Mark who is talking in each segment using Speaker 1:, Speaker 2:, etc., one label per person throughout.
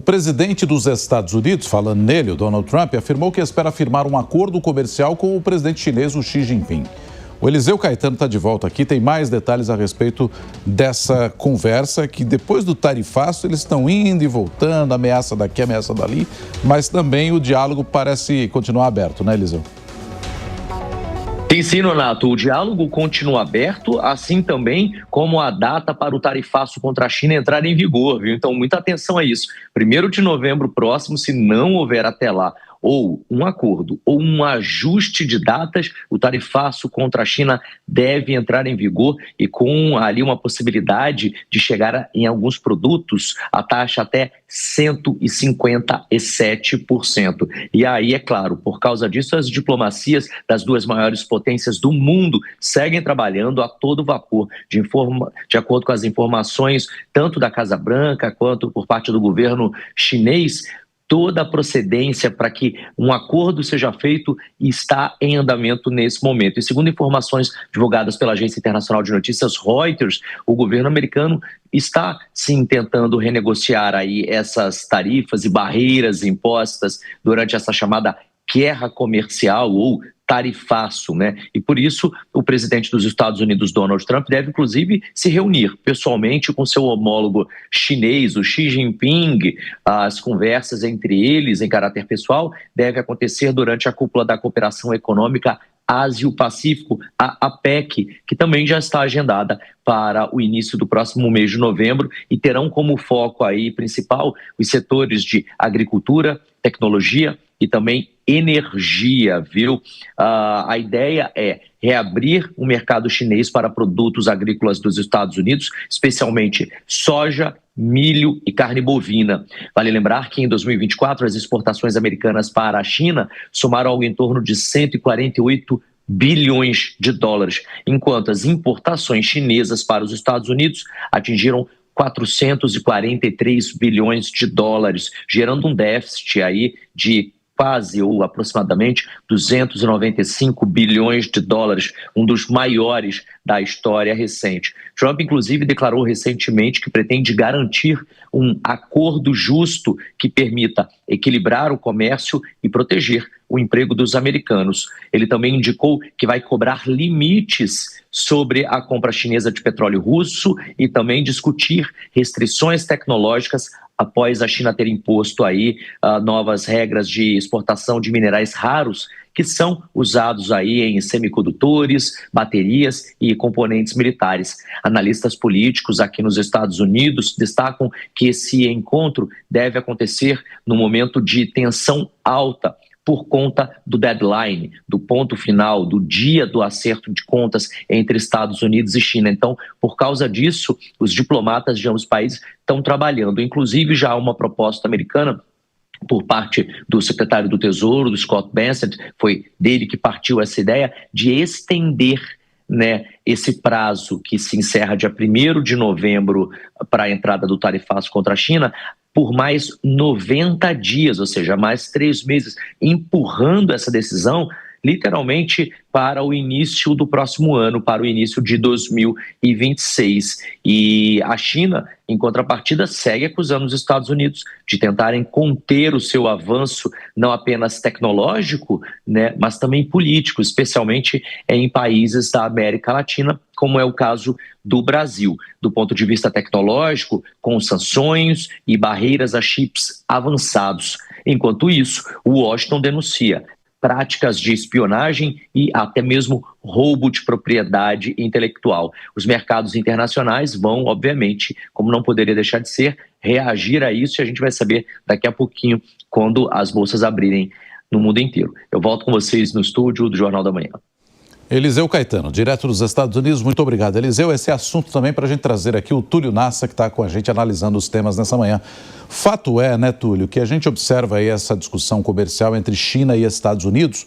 Speaker 1: presidente dos Estados Unidos, falando nele, o Donald Trump, afirmou que espera firmar um acordo comercial com o presidente chinês, o Xi Jinping. O Eliseu Caetano está de volta aqui, tem mais detalhes a respeito dessa conversa, que depois do tarifaço eles estão indo e voltando, ameaça daqui, ameaça dali, mas também o diálogo parece continuar aberto, né, Eliseu?
Speaker 2: Sim, Nonato, o diálogo continua aberto, assim também como a data para o tarifaço contra a China entrar em vigor, viu? Então, muita atenção a isso. 1º de novembro próximo, se não houver até lá ou um acordo ou um ajuste de datas, o tarifaço contra a China deve entrar em vigor e com ali uma possibilidade de chegar em alguns produtos a taxa até 157%. E aí, é claro, por causa disso, as diplomacias das duas maiores potências do mundo seguem trabalhando a todo vapor, de acordo com as informações tanto da Casa Branca quanto por parte do governo chinês. Toda a procedência para que um acordo seja feito está em andamento nesse momento. E segundo informações divulgadas pela Agência Internacional de Notícias Reuters, o governo americano está, sim, tentando renegociar aí essas tarifas e barreiras impostas durante essa chamada guerra comercial ou tarifaço, né? E por isso o presidente dos Estados Unidos, Donald Trump, deve inclusive se reunir pessoalmente com seu homólogo chinês, o Xi Jinping. As conversas entre eles em caráter pessoal devem acontecer durante a cúpula da Cooperação Econômica Ásia-Pacífico, a APEC, que também já está agendada para o início do próximo mês de novembro e terão como foco aí principal os setores de agricultura, tecnologia e também energia, viu? A ideia é reabrir o mercado chinês para produtos agrícolas dos Estados Unidos, especialmente soja, milho e carne bovina. Vale lembrar que em 2024 as exportações americanas para a China somaram algo em torno de 148 bilhões de dólares, enquanto as importações chinesas para os Estados Unidos atingiram 443 bilhões de dólares, gerando um déficit aí de quase ou aproximadamente 295 bilhões de dólares, um dos maiores da história recente. Trump, inclusive, declarou recentemente que pretende garantir um acordo justo que permita equilibrar o comércio e proteger o emprego dos americanos. Ele também indicou que vai cobrar limites sobre a compra chinesa de petróleo russo e também discutir restrições tecnológicas após a China ter imposto aí novas regras de exportação de minerais raros que são usados aí em semicondutores, baterias e componentes militares. Analistas políticos aqui nos Estados Unidos destacam que esse encontro deve acontecer no momento de tensão alta por conta do deadline, do ponto final, do dia do acerto de contas entre Estados Unidos e China. Então, por causa disso, os diplomatas de ambos os países estão trabalhando. Inclusive, já há uma proposta americana por parte do secretário do Tesouro, do Scott Bessent, foi dele que partiu essa ideia de estender, né, esse prazo que se encerra dia 1º de novembro para a entrada do tarifaço contra a China por mais 90 dias, ou seja, mais 3 meses, empurrando essa decisão literalmente para o início do próximo ano, para o início de 2026. E a China, em contrapartida, segue acusando os Estados Unidos de tentarem conter o seu avanço, não apenas tecnológico, né, mas também político, especialmente em países da América Latina, como é o caso do Brasil, do ponto de vista tecnológico, com sanções e barreiras a chips avançados. Enquanto isso, o Washington denuncia práticas de espionagem e até mesmo roubo de propriedade intelectual. Os mercados internacionais vão, obviamente, como não poderia deixar de ser, reagir a isso e a gente vai saber daqui a pouquinho quando as bolsas abrirem no mundo inteiro. Eu volto com vocês no estúdio do Jornal da Manhã.
Speaker 1: Eliseu Caetano, direto dos Estados Unidos, muito obrigado. Eliseu, esse assunto também para a gente trazer aqui o Túlio Nassa, que está com a gente analisando os temas nessa manhã. Fato é, né, Túlio, que a gente observa aí essa discussão comercial entre China e Estados Unidos,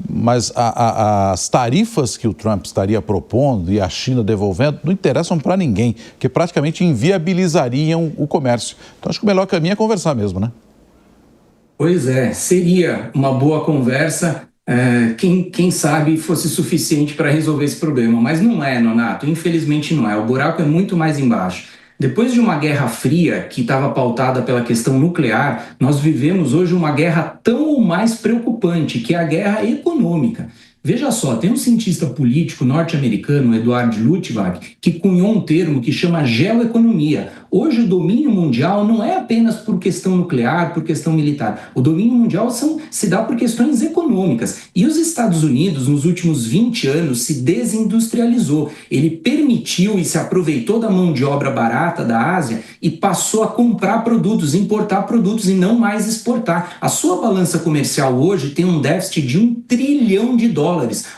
Speaker 1: mas as tarifas que o Trump estaria propondo e a China devolvendo não interessam para ninguém, que praticamente inviabilizariam o comércio. Então acho que o melhor caminho é conversar mesmo, né?
Speaker 3: Pois é, seria uma boa conversa. Quem sabe fosse suficiente para resolver esse problema, mas não é, Nonato, infelizmente não é, o buraco é muito mais embaixo. Depois de uma guerra fria que estava pautada pela questão nuclear, nós vivemos hoje uma guerra tão ou mais preocupante, que é a guerra econômica. Veja só, tem um cientista político norte-americano, Edward Luttwak, que cunhou um termo que chama geoeconomia. Hoje o domínio mundial não é apenas por questão nuclear, por questão militar. O domínio mundial se dá por questões econômicas. E os Estados Unidos, nos últimos 20 anos, se desindustrializou. Ele permitiu e se aproveitou da mão de obra barata da Ásia e passou a comprar produtos, importar produtos e não mais exportar. A sua balança comercial hoje tem um déficit de $1 trilhão.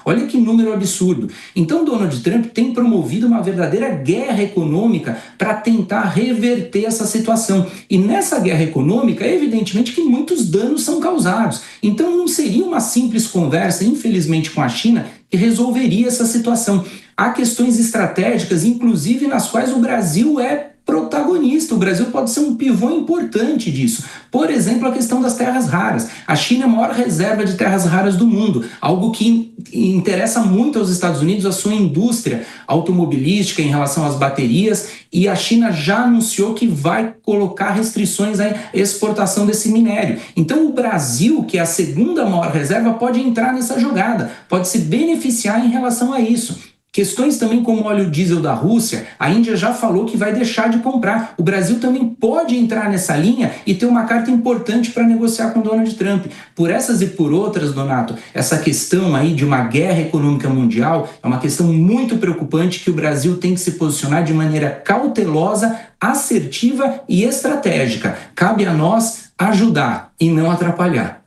Speaker 3: Olha que número absurdo. Então Donald Trump tem promovido uma verdadeira guerra econômica para tentar reverter essa situação. E nessa guerra econômica, evidentemente que muitos danos são causados. Então não seria uma simples conversa, infelizmente, com a China que resolveria essa situação. Há questões estratégicas, inclusive nas quais o Brasil é protagonista. O Brasil pode ser um pivô importante disso. Por exemplo, a questão das terras raras. A China é a maior reserva de terras raras do mundo, algo que interessa muito aos Estados Unidos, a sua indústria automobilística em relação às baterias, e a China já anunciou que vai colocar restrições à exportação desse minério. Então o Brasil, que é a segunda maior reserva, pode entrar nessa jogada, pode se beneficiar em relação a isso. Questões também como o óleo diesel da Rússia, a Índia já falou que vai deixar de comprar. O Brasil também pode entrar nessa linha e ter uma carta importante para negociar com Donald Trump. Por essas e por outras, Donato, essa questão aí de uma guerra econômica mundial é uma questão muito preocupante que o Brasil tem que se posicionar de maneira cautelosa, assertiva e estratégica. Cabe a nós ajudar e não atrapalhar.